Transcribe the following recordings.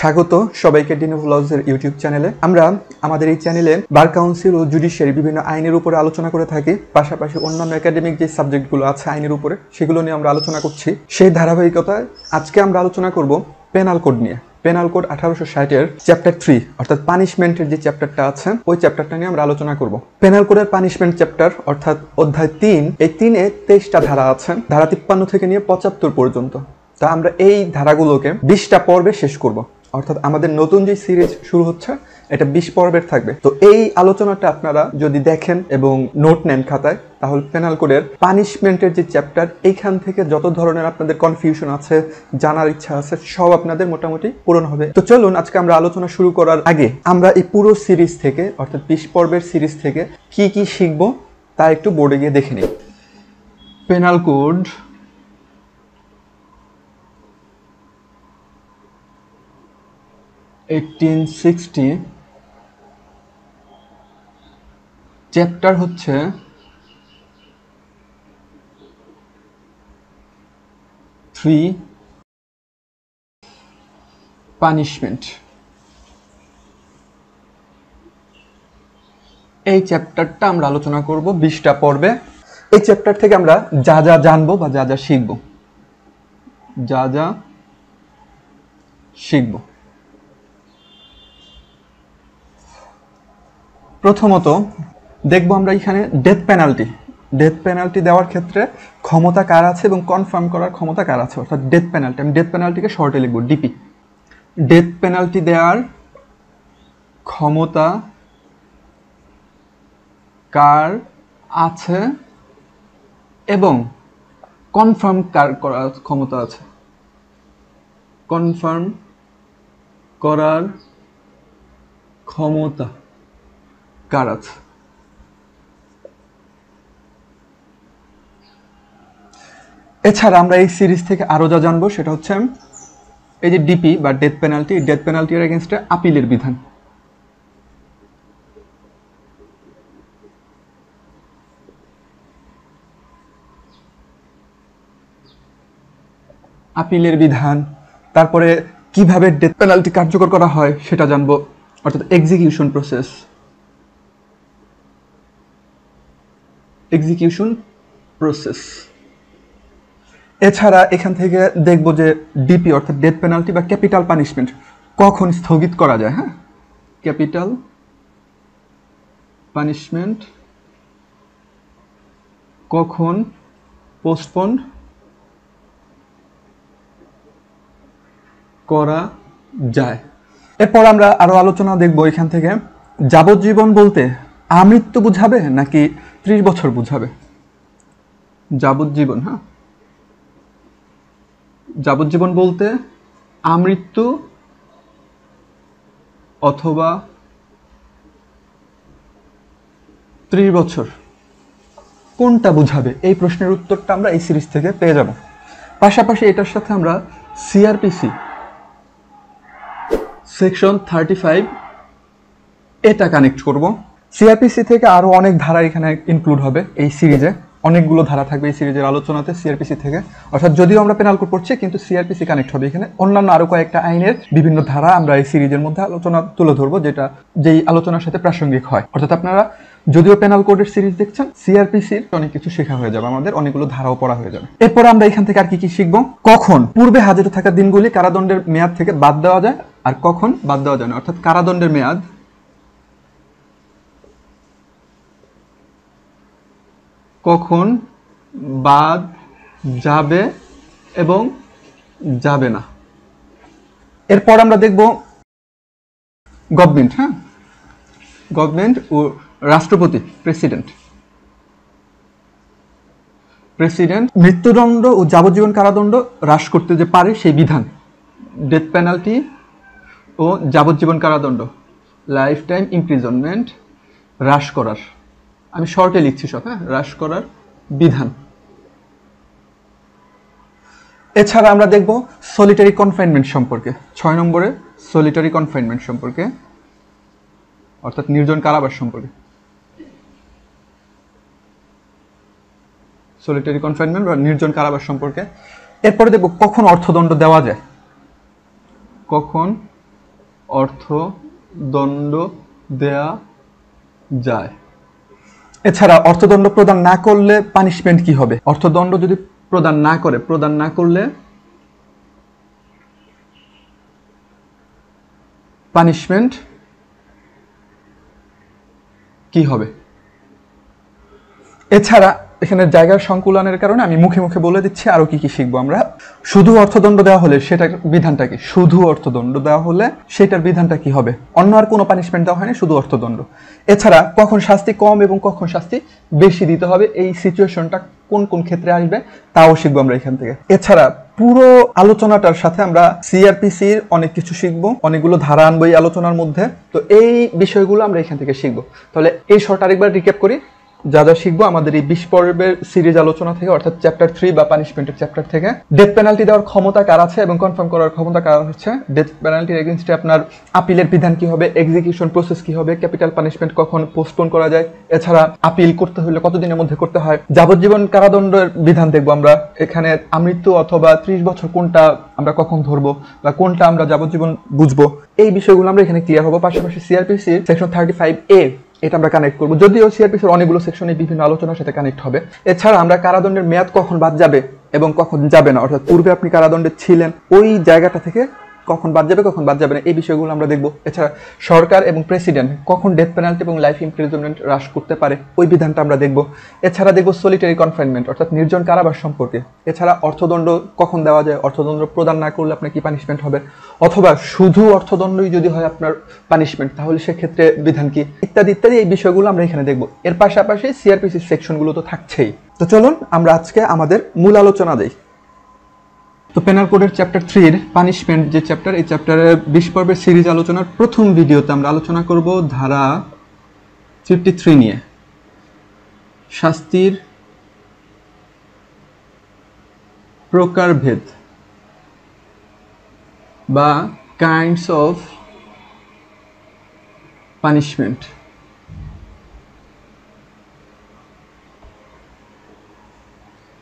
স্বাগত সবাইকে dino ভ্লগসের YouTube চ্যানেলে। আমরা আমাদের এই চ্যানেলে বার কাউন্সিল ও জুডিশিয়ারি বিভিন্ন আইনের উপরে আলোচনা করে থাকি, পাশাপাশি অন্যান্য একাডেমিক যে সাবজেক্টগুলো আছে আইনের উপরে সেগুলো নিয়ে আমরা আলোচনা করছি। সেই ধারাবাহিকতায় আজকে আমরা আলোচনা করব পেনাল কোড নিয়ে। পেনাল কোড 1860-এর চ্যাপ্টার 3 অর্থাৎ পানিশমেন্টের যে চ্যাপ্টারটা আছে ওই চ্যাপ্টারটা নিয়ে আমরা আলোচনা করব। পেনাল কোডের পানিশমেন্ট চ্যাপ্টার অর্থাৎ অধ্যায় 3, এই 3-এ 23টা ধারা আছে, ধারা 53 থেকে নিয়ে 75 পর্যন্ত। তা আমরা এই ধারাগুলোকে 20টা পর্বে শেষ করব, অর্থাৎ আমাদের নতুন যে সিরিজ শুরু হচ্ছে এটা 20 পর্বের থাকবে। তো এই আলোচনাটা আপনারা যদি দেখেন এবং নোট নেন খাতায়, তাহলে পেনাল কোডের পানিশমেন্টের যে চ্যাপ্টার, এইখান থেকে যত ধরনের আপনাদের কনফিউশন আছে, জানার ইচ্ছা আছে, সব আপনাদের মোটামুটি পূরণ হবে। তো চলুন আজকে আমরা আলোচনা শুরু করার আগে আমরা এই পুরো সিরিজ থেকে অর্থাৎ 20 পর্বের সিরিজ থেকে কি কি শিখব তা একটু বোর্ডে গিয়ে দেখে নিই। পেনাল কোড 1860 চ্যাপ্টার হচ্ছে 3 পানিশমেন্ট। এই চ্যাপ্টারটা আমরা আলোচনা করব 20টা পর্বে। এই চ্যাপ্টার থেকে আমরা যা যা জানবো বা যা যা শিখব। প্রথমত দেখব আমরা এখানে ডেথ পেনাল্টি দেওয়ার ক্ষেত্রে ক্ষমতা কার আছে এবং কনফার্ম করার ক্ষমতা কার আছে, অর্থাৎ ডেথ পেনাল্টি। আমি ডেথ পেনাল্টিকে শর্টে লিখব ডিপি। ডেথ পেনাল্টি দেওয়ার ক্ষমতা কার আছে এবং কনফার্ম কার করার ক্ষমতা আছে, কনফার্ম করার ক্ষমতা কার আছে। এছাড়া আমরা এই সিরিজ থেকে আরো যা জানবো সেটা হচ্ছে এই যে ডিপি বা ডেথ পেনাল্টির এগেইনস্টে আপিলের বিধান। তারপরে কিভাবে ডেথ পেনাল্টি কার্যকর করা হয় সেটা জানবো, অর্থাৎ এক্সিকিউশন প্রসেস। এছাড়া এখান থেকে দেখব যে ডিপি অর্থাৎ ডেথ পেনাল্টি বা ক্যাপিটাল পানিশমেন্ট কখন স্থগিত করা যায়। হ্যাঁ, ক্যাপিটাল পানিশমেন্ট কখন পোস্টপন্ড করা যায়। এরপর আমরা আরো আলোচনা দেখব এখান থেকে যাবজ্জীবন বলতে আমৃত্যু বুঝাবে নাকি 30 বছর বুঝাবে। যাবজ্জীবন, হ্যাঁ, যাবজ্জীবন বলতে আমৃত্যু অথবা 30 বছর কোনটা বুঝাবে, এই প্রশ্নের উত্তরটা আমরা এই সিরিজ থেকে পেয়ে যাব। পাশাপাশি এটার সাথে আমরা সিআরপিসি সেকশন 35 এটা কানেক্ট করব। সিআরপিসি থেকে আরো অনেক ধারা এখানে ইনক্লুড হবে এই সিরিজে, অনেকগুলো ধারা থাকবে এই সিরিজের আলোচনাতে সিআরপিসি থেকে। অর্থাৎ যদিও আমরা পেনাল কোড পড়ছি কিন্তু সিআরপিসি কানেক্ট হবে এখানে। অন্যান্য আরো কয়েকটা আইনের বিভিন্ন ধারা আমরা এই সিরিজের মধ্যে আলোচনা তুলে ধরবো, যেই আলোচনার সাথে প্রাসঙ্গিক হয়। অর্থাৎ আপনারা যদিও পেনাল কোডের সিরিজ দেখছেন, সিআরপিসির অনেক কিছু শেখা হয়ে যাবে, আমাদের অনেকগুলো ধারাও পড়া হয়ে যাবে। এরপর আমরা এখান থেকে আর কি শিখবো, কখন পূর্বে হাজতে থাকা দিনগুলি কারাদণ্ডের মেয়াদ থেকে বাদ দেওয়া যায় আর কখন বাদ দেওয়া যায় না, অর্থাৎ কারাদণ্ডের মেয়াদ কখন বাদ যাবে এবং যাবে না। এরপর আমরা দেখব গভর্নমেন্ট ও রাষ্ট্রপতি প্রেসিডেন্ট মৃত্যুদণ্ড ও যাবজ্জীবন কারাদণ্ড হ্রাস করতে যে পারে সেই বিধান। ডেথ পেনাল্টি ও যাবজ্জীবন কারাদণ্ড, লাইফ টাইম ইমপ্রিজনমেন্ট হ্রাস করার, আমি শর্টে লিখছি সব, হ্যাঁ, হ্রাস করার বিধান। এছাড়া আমরা দেখব সলিটারি কনফাইনমেন্ট সম্পর্কে, 6 নম্বরে সলিটারি কনফাইনমেন্ট সম্পর্কে, অর্থাৎ নির্জন কারাবাস সম্পর্কে। সলিটারি কনফাইনমেন্ট বা নির্জন কারাবাস সম্পর্কে। এরপরে দেখব কখন অর্থদণ্ড দেওয়া যায়, কখন অর্থদণ্ড দেয়া যায়। এছাড়া অর্থদণ্ড প্রদান না করলে পানিশমেন্ট কি হবে? অর্থদণ্ড যদি প্রদান না করলে পানিশমেন্ট কি হবে? এছাড়া এখানে জায়গার সংকুলনের কারণে আমি মুখে মুখে বলে দিচ্ছি আরো কি কি শিখবো আমরা। শুধু অর্থদণ্ড দেওয়া হলে সেটার বিধানটা কি? শুধু অর্থদণ্ড দেওয়া হলে সেটার বিধানটা কি হবে? অন্য আর কোনো পানিশমেন্ট দেওয়া হয়নি, শুধু অর্থদণ্ড। এছাড়া কখন শাস্তি কম এবং কখন শাস্তি বেশি দিতে হবে, এই সিচুয়েশনটা কোন কোন ক্ষেত্রে আসবে তাও শিখবো আমরা এখান থেকে। এছাড়া পুরো আলোচনাটার সাথে আমরা সিআরপিসির অনেক কিছু শিখবো, অনেকগুলো ধারা আনবো এই আলোচনার মধ্যে। তো এই বিষয়গুলো আমরা এখান থেকে শিখবো। তাহলে এই শর্ট আরেকবার রিক্যাপ করি। যা যা শিখবো আমাদের এই 20 পর্বের সিরিজ আলোচনা থেকে, অর্থাৎ চ্যাপ্টার 3 বা পানিশমেন্টের চ্যাপ্টার থেকে। ডেথ পেনাল্টি দেওয়ার ক্ষমতা কার আছে এবং কনফার্ম করার ক্ষমতা কার হচ্ছে। ডেথ পেনাল্টির এগেইনস্টে আপনার আপিলের বিধান কি হবে, এক্সিকিউশন প্রসেস কি হবে, ক্যাপিটাল পানিশমেন্ট কখন পোস্টপোন করা যায়, এছাড়া আপিল করতে হলে কতদিনের মধ্যে করতে হয়, যাবজ্জীবন কারাদণ্ডের বিধান দেখবো আমরা। এখানে আমৃত্যু অথবা 30 বছর কোনটা আমরা কখন ধরবো বা কোনটা আমরা যাবজ্জীবন বুঝবো, এই বিষয়গুলো আমরা এখানে ক্লিয়ার হবো। পাশাপাশি সিআরপিসির সেকশন 35A এটা আমরা কানেক্ট করবো, যদিও সিআরপিসির অনেকগুলো সেকশনে বিভিন্ন আলোচনার সাথে কানেক্ট হবে। এছাড়া আমরা কারাদণ্ডের মেয়াদ কখন বাদ যাবে এবং কখন যাবে না, অর্থাৎ পূর্বে আপনি কারাদণ্ডে ছিলেন ওই জায়গাটা থেকে কখন বাদ যাবে কখন বাদ যাবে না, এই বিষয়গুলো আমরা দেখবো। এছাড়া সরকার এবং প্রেসিডেন্ট কখন ডেথ পেনাল্টি এবং লাইফ ইমপ্রিজনমেন্ট হ্রাস করতে পারে, ওই বিধানটা আমরা দেখবো। এছাড়া দেখবো সলিটারি কনফাইনমেন্ট অর্থাৎ নির্জন কারাবাস সম্পর্কে। এছাড়া অর্থদণ্ড কখন দেওয়া যায়, অর্থদণ্ড প্রদান না করলে আপনার কি পানিশমেন্ট হবে, অথবা শুধু অর্থদণ্ডই যদি হয় আপনার পানিশমেন্ট, তাহলে সেক্ষেত্রে বিধান কি, ইত্যাদি ইত্যাদি এই বিষয়গুলো আমরা এখানে দেখবো। এর পাশাপাশি সিআরপিসি সেকশনগুলো তো থাকছেই। তো চলুন আমরা আজকে আমাদের মূল আলোচনা দিই। তো পেনাল কোডের চ্যাপ্টার 3 পানিশমেন্ট যে চ্যাপ্টার, এই চ্যাপ্টারের 20 পর্বের সিরিজ আলোচনার প্রথম ভিডিওতে আমরা আলোচনা করব ধারা 53 নিয়ে, শাস্তির প্রকারভেদ বা কাইন্ডস অফ পানিশমেন্ট।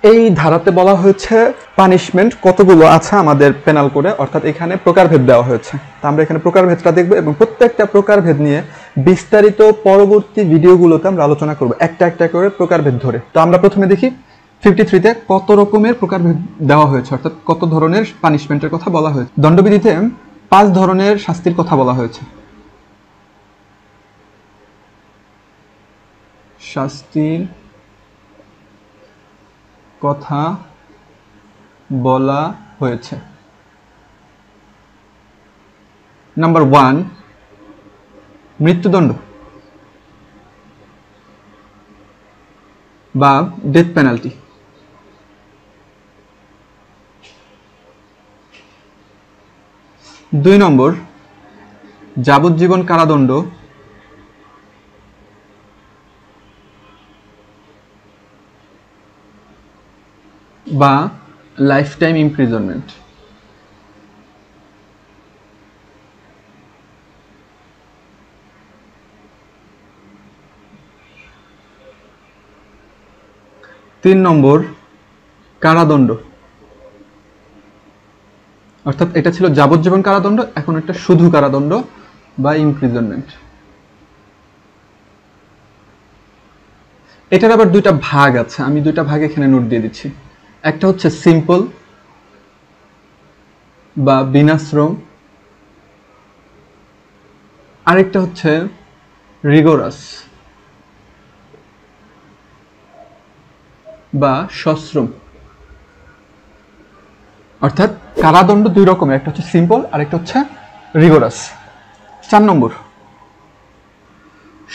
এই ধারাতে বলা হয়েছে পানিশমেন্ট কতগুলো আছে আমাদের পেনাল কোডে, অর্থাৎ এখানে প্রকারভেদ দেওয়া হয়েছে। তো আমরা এখানে প্রকারভেদটা দেখব এবং প্রত্যেকটা প্রকারভেদ নিয়ে বিস্তারিত পরবর্তী ভিডিওগুলোতে আমরা আলোচনা করব, একটা একটা করে প্রকারভেদ ধরে। তো আমরা প্রথমে দেখি 53-তে কত রকমের প্রকারভেদ দেওয়া হয়েছে, অর্থাৎ কত ধরনের পানিশমেন্টের কথা বলা হয়েছে। দণ্ডবিধিতে 5 ধরনের শাস্তির কথা বলা হয়েছে। শাস্তির কথা বলা হয়েছে। নাম্বার 1 মৃত্যুদণ্ড বা ডেথ পেনাল্টি। 2 নম্বর যাবজ্জীবন কারাদণ্ড বা লাইফ টাইম ইমপ্রিজনমেন্ট। 3 নম্বর কারাদণ্ড, অর্থাৎ এটা ছিল যাবজ্জীবন কারাদণ্ড, এখন এটা শুধু কারাদণ্ড বা ইমপ্রিজনমেন্ট। এটার আবার 2টা ভাগ আছে, আমি 2টা ভাগ এখানে নোট দিয়ে দিচ্ছি। একটা হচ্ছে সিম্পল বা বিনাশ্রম, আরেকটা হচ্ছে রিগোরাস বা সশ্রম। অর্থাৎ কারাদণ্ড 2 রকমের, একটা হচ্ছে সিম্পল আর একটা হচ্ছে রিগোরাস। 4 নম্বর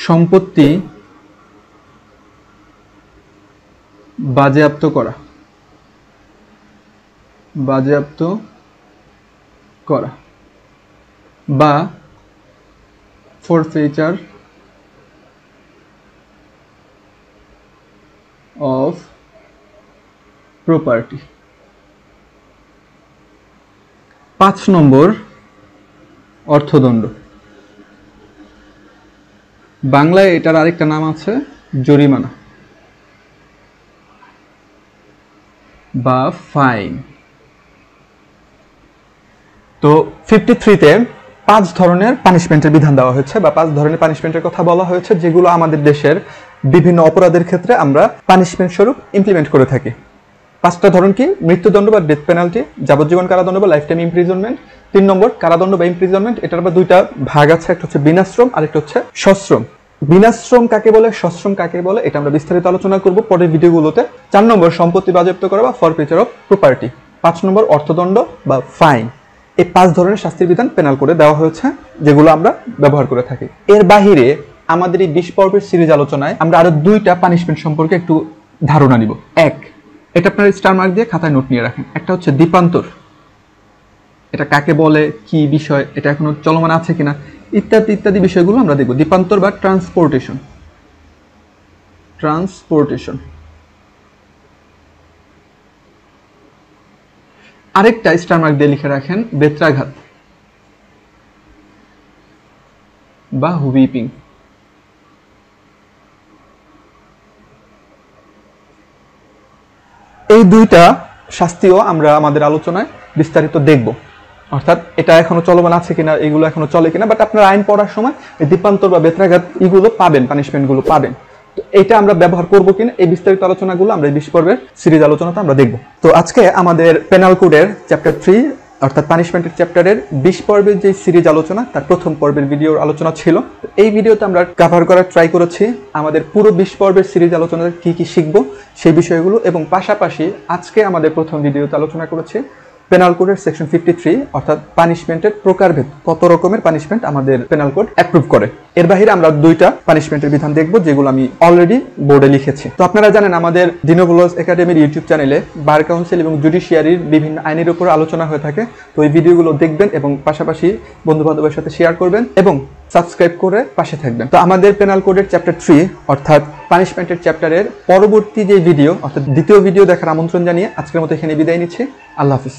সম্পত্তি বাজেয়াপ্ত করা বা forfeiture of property। 5 নম্বর অর্থদণ্ড, বাংলায় এটার আরেকটা নাম আছে জরিমানা বা ফাইন। তো 53-তে 5 ধরনের পানিশমেন্টের বিধান দেওয়া হয়েছে বা 5 ধরনের পানিশমেন্টের কথা বলা হয়েছে, যেগুলো আমাদের দেশের বিভিন্ন অপরাধের ক্ষেত্রে আমরা পানিশমেন্ট স্বরূপ ইমপ্লিমেন্ট করে থাকি। 5টা ধরন কি? মৃত্যুদণ্ড বা ডেথ পেনাল্টি, যাবজ্জীবন কারাদণ্ড বা লাইফ টাইম ইমপ্রিজনমেন্ট, 3 নম্বর কারাদণ্ড বা ইমপ্রিজনমেন্ট। এটার আবার 2টা ভাগ আছে, একটা হচ্ছে বিনাশ্রম আর একটা হচ্ছে সশ্রম। বিনাশ্রম কাকে বলে, সশ্রম কাকে বলে, এটা আমরা বিস্তারিত আলোচনা করব পরের ভিডিওগুলোতে। 4 নম্বর সম্পত্তি বাজেয়াপ্ত করা বা ফরফিচার অফ প্রপার্টি। 5 নম্বর অর্থদণ্ড বা ফাইন। এই 5 ধরনের শাস্তির বিধান পেনাল কোডে দেওয়া হয়েছে, যেগুলো আমরা ব্যবহার করে থাকি। এর বাহিরে আমাদের এই 20 পর্বের সিরিজ আলোচনায় আমরা আরো 2টা পানিশমেন্ট সম্পর্কে একটু ধারণা নিব। এক, এটা আপনারা স্টার মার্ক দিয়ে খাতায় নোট নিয়ে রাখেন। একটা হচ্ছে দ্বীপান্তর, এটা কাকে বলে, কি বিষয়, এটা এখনো চলমান আছে কিনা, ইত্যাদি ইত্যাদি বিষয়গুলো আমরা দেখব। দ্বীপান্তর বা ট্রান্সপোর্টেশন। আরেকটা স্টার মার্ক দিয়ে লিখে রাখেন বেত্রাঘাত বা হুইপিং। এই 2টা শাস্তিও আমরা আমাদের আলোচনায় বিস্তারিত দেখব, অর্থাৎ এটা এখনো চলমান আছে কিনা, এগুলো এখনো চলে কিনা। বাট আপনারা আইন পড়ার সময় এই দ্বীপান্তর বা বেত্রাঘাত এগুলো পাবেন, পানিশমেন্টগুলো পাবেন। তো এটা আমরা ব্যবহার করবো কিনা, এই বিস্তারিত আলোচনাগুলো আমরা এই 20 পর্বের সিরিজ আলোচনাতে আমরা দেখব। তো আজকে আমাদের পেনাল কোডের চ্যাপ্টার 3 অর্থাৎ পানিশমেন্টের চ্যাপ্টারের 20 পর্বের যে সিরিজ আলোচনা, তার প্রথম পর্বের ভিডিওর আলোচনা ছিল। এই ভিডিওতে আমরা কভার করার ট্রাই করেছি আমাদের পুরো 20 পর্বের সিরিজ আলোচনাতে কি কি শিখবো সেই বিষয়গুলো, এবং পাশাপাশি আজকে আমাদের প্রথম ভিডিওতে আলোচনা করেছি পেনাল কোডের সেকশন 53 অর্থাৎ পানিশমেন্টের প্রকারভেদ, কত রকমের পানিশমেন্ট আমাদের পেনাল কোড অ্যাপ্রুভ করে। এর বাইরে আমরা 2টা পানিশমেন্টের বিধান দেখব, যেগুলো আমি অলরেডি বোর্ডে লিখেছি। তো আপনারা জানেন আমাদের দিনভ্লগস একাডেমির ইউটিউব চ্যানেলে বার কাউন্সিল এবং জুডিশিয়ারির বিভিন্ন আইনের উপর আলোচনা হয়ে থাকে। তো এই ভিডিওগুলো দেখবেন এবং পাশাপাশি বন্ধু-বান্ধবের সাথে শেয়ার করবেন এবং সাবস্ক্রাইব করে পাশে থাকবেন। তো আমাদের পেনাল কোডের চ্যাপ্টার 3 অর্থাৎ পানিশমেন্টের চ্যাপ্টারের পরবর্তী যে ভিডিও অর্থাৎ দ্বিতীয় ভিডিও দেখার আমন্ত্রণ জানিয়ে আজকের মতো এখানে বিদায় নিচ্ছি। আল্লাহ হাফিজ।